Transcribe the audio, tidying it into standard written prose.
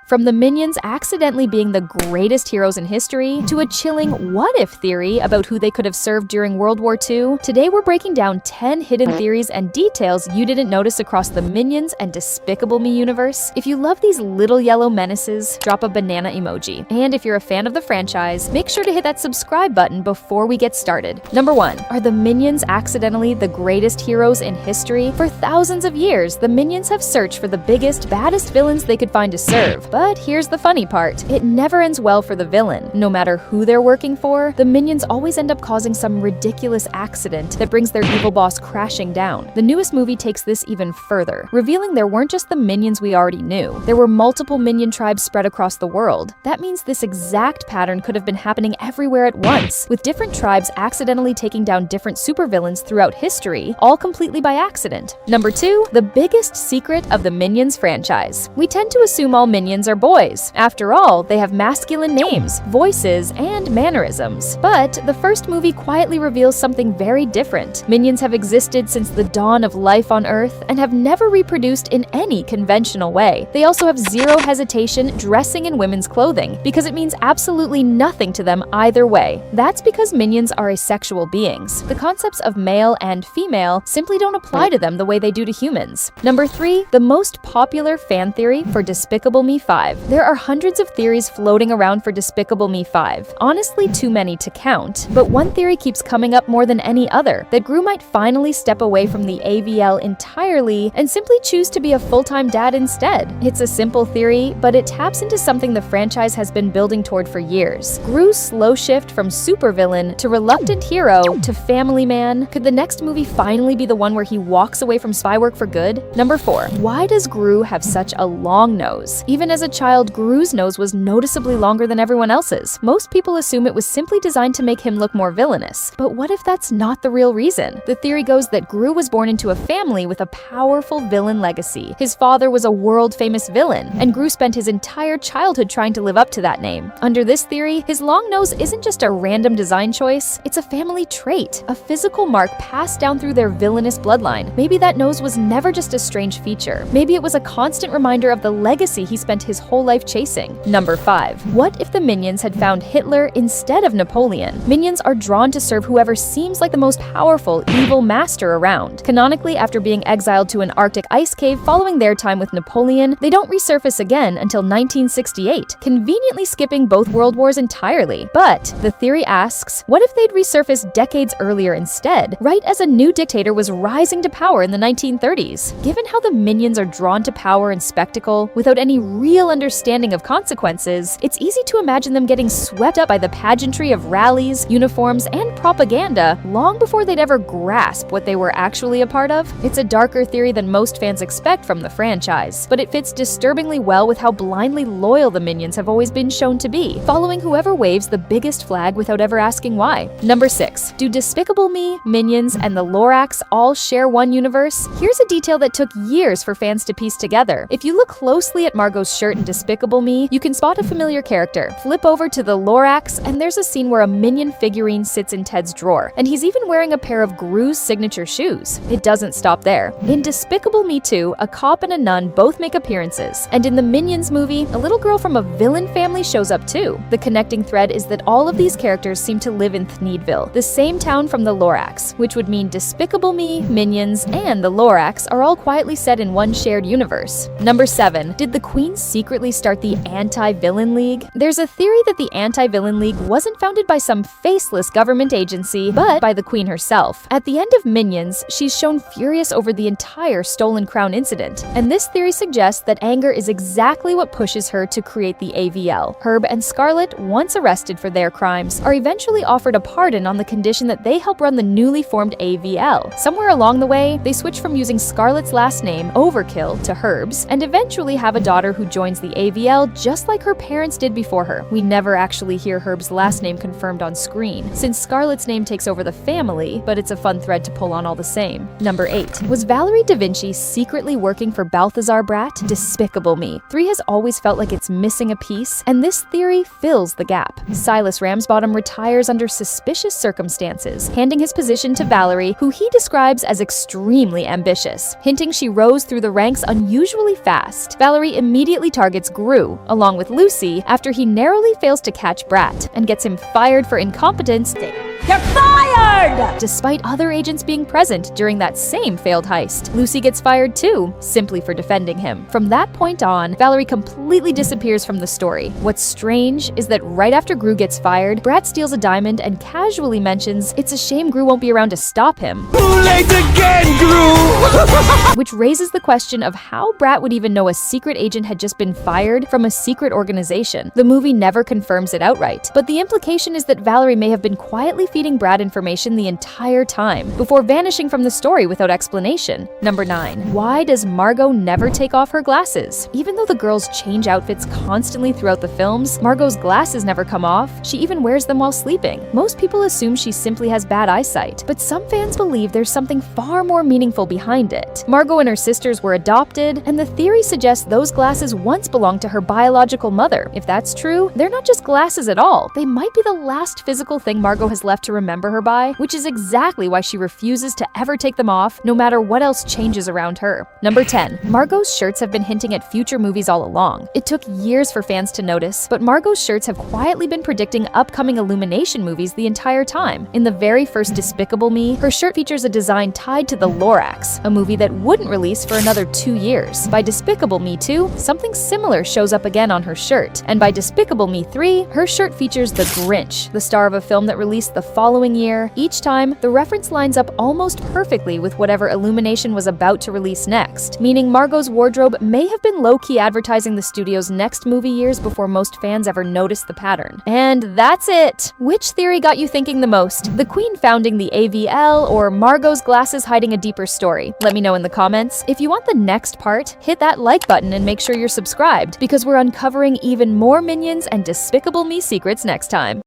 From the Minions accidentally being the greatest heroes in history, to a chilling what-if theory about who they could have served during World War II, today we're breaking down 10 hidden theories and details you didn't notice across the Minions and Despicable Me universe. If you love these little yellow menaces, drop a banana emoji. And if you're a fan of the franchise, make sure to hit that subscribe button before we get started. Number 1. Are the Minions accidentally the greatest heroes in history? For thousands of years, the Minions have searched for the biggest, baddest villains they could find to serve. But here's the funny part. It never ends well for the villain. No matter who they're working for, the Minions always end up causing some ridiculous accident that brings their evil boss crashing down. The newest movie takes this even further, revealing there weren't just the Minions we already knew. There were multiple Minion tribes spread across the world. That means this exact pattern could have been happening everywhere at once, with different tribes accidentally taking down different supervillains throughout history, all completely by accident. Number 2. The biggest secret of the Minions franchise. We tend to assume all Minions are boys. After all, they have masculine names, voices, and mannerisms. But the first movie quietly reveals something very different. Minions have existed since the dawn of life on Earth and have never reproduced in any conventional way. They also have zero hesitation dressing in women's clothing, because it means absolutely nothing to them either way. That's because Minions are asexual beings. The concepts of male and female simply don't apply to them the way they do to humans. Number 3. The most popular fan theory for Despicable Me 5. There are hundreds of theories floating around for Despicable Me 5. Honestly, too many to count. But one theory keeps coming up more than any other, that Gru might finally step away from the AVL entirely and simply choose to be a full-time dad instead. It's a simple theory, but it taps into something the franchise has been building toward for years. Gru's slow shift from supervillain to reluctant hero to family man. Could the next movie finally be the one where he walks away from spy work for good? Number 4. Why does Gru have such a long nose? Even as a child, Gru's nose was noticeably longer than everyone else's. Most people assume it was simply designed to make him look more villainous. But what if that's not the real reason? The theory goes that Gru was born into a family with a powerful villain legacy. His father was a world-famous villain, and Gru spent his entire childhood trying to live up to that name. Under this theory, his long nose isn't just a random design choice, it's a family trait, a physical mark passed down through their villainous bloodline. Maybe that nose was never just a strange feature. Maybe it was a constant reminder of the legacy he spent his whole life chasing. Number 5. What if the Minions had found Hitler instead of Napoleon? Minions are drawn to serve whoever seems like the most powerful, evil master around. Canonically, after being exiled to an Arctic ice cave following their time with Napoleon, they don't resurface again until 1968, conveniently skipping both world wars entirely. But the theory asks, what if they'd resurfaced decades earlier instead, right as a new dictator was rising to power in the 1930s? Given how the Minions are drawn to power and spectacle, without any real understanding of consequences, it's easy to imagine them getting swept up by the pageantry of rallies, uniforms, and propaganda long before they'd ever grasp what they were actually a part of. It's a darker theory than most fans expect from the franchise, but it fits disturbingly well with how blindly loyal the Minions have always been shown to be, following whoever waves the biggest flag without ever asking why. Number 6. Do Despicable Me, Minions, and the Lorax all share one universe? Here's a detail that took years for fans to piece together. If you look closely at Margot's shirt in Despicable Me, you can spot a familiar character. Flip over to the Lorax, and there's a scene where a Minion figurine sits in Ted's drawer, and he's even wearing a pair of Gru's signature shoes. It doesn't stop there. In Despicable Me 2, a cop and a nun both make appearances, and in the Minions movie, a little girl from a villain family shows up too. The connecting thread is that all of these characters seem to live in Thneedville, the same town from the Lorax, which would mean Despicable Me, Minions, and the Lorax are all quietly set in one shared universe. Number 7. Did the Queen secretly start the Anti-Villain League? There's a theory that the Anti-Villain League wasn't founded by some faceless government agency, but by the Queen herself. At the end of Minions, she's shown furious over the entire stolen crown incident, and this theory suggests that anger is exactly what pushes her to create the AVL. Herb and Scarlet, once arrested for their crimes, are eventually offered a pardon on the condition that they help run the newly formed AVL. Somewhere along the way, they switch from using Scarlet's last name, Overkill, to Herb's, and eventually have a daughter who joins the AVL just like her parents did before her. We never actually hear Herb's last name confirmed on screen, since Scarlet's name takes over the family, but it's a fun thread to pull on all the same. Number 8. Was Valerie Da Vinci secretly working for Balthazar Bratt? Despicable Me 3 has always felt like it's missing a piece, and this theory fills the gap. Silas Ramsbottom retires under suspicious circumstances, handing his position to Valerie, who he describes as extremely ambitious, hinting she rose through the ranks unusually fast. Valerie immediately targets Gru, along with Lucy, after he narrowly fails to catch Bratt and gets him fired for incompetence. You're fired! Despite other agents being present during that same failed heist, Lucy gets fired too, simply for defending him. From that point on, Valerie completely disappears from the story. What's strange is that right after Gru gets fired, Bratt steals a diamond and casually mentions it's a shame Gru won't be around to stop him. Too late again, Gru! Which raises the question of how Bratt would even know a secret agent had just been fired from a secret organization. The movie never confirms it outright, but the implication is that Valerie may have been quietly feeding Bratt information the entire time, before vanishing from the story without explanation. Number 9. Why does Margot never take off her glasses? Even though the girls change outfits constantly throughout the films, Margot's glasses never come off. She even wears them while sleeping. Most people assume she simply has bad eyesight, but some fans believe there's something far more meaningful behind it. Margot and her sisters were adopted, and the theory suggests those glasses once belonged to her biological mother. If that's true, they're not just glasses at all. They might be the last physical thing Margot has left to remember her by, which is exactly why she refuses to ever take them off, no matter what else changes around her. Number 10. Margot's shirts have been hinting at future movies all along. It took years for fans to notice, but Margot's shirts have quietly been predicting upcoming Illumination movies the entire time. In the very first Despicable Me, her shirt features a design tied to the Lorax, a movie that wouldn't release for another 2 years. By Despicable Me 2, something similar shows up again on her shirt, and by Despicable Me 3, her shirt features the Grinch, the star of a film that released the following year. Each time, the reference lines up almost perfectly with whatever Illumination was about to release next, meaning Margot's wardrobe may have been low-key advertising the studio's next movie years before most fans ever noticed the pattern. And that's it! Which theory got you thinking the most? The Queen founding the AVL, or Margot's glasses hiding a deeper story? Let me know in the comments. If you want the next part, hit that like button and make sure you're subscribed, because we're uncovering even more Minions and Despicable Me secrets next time.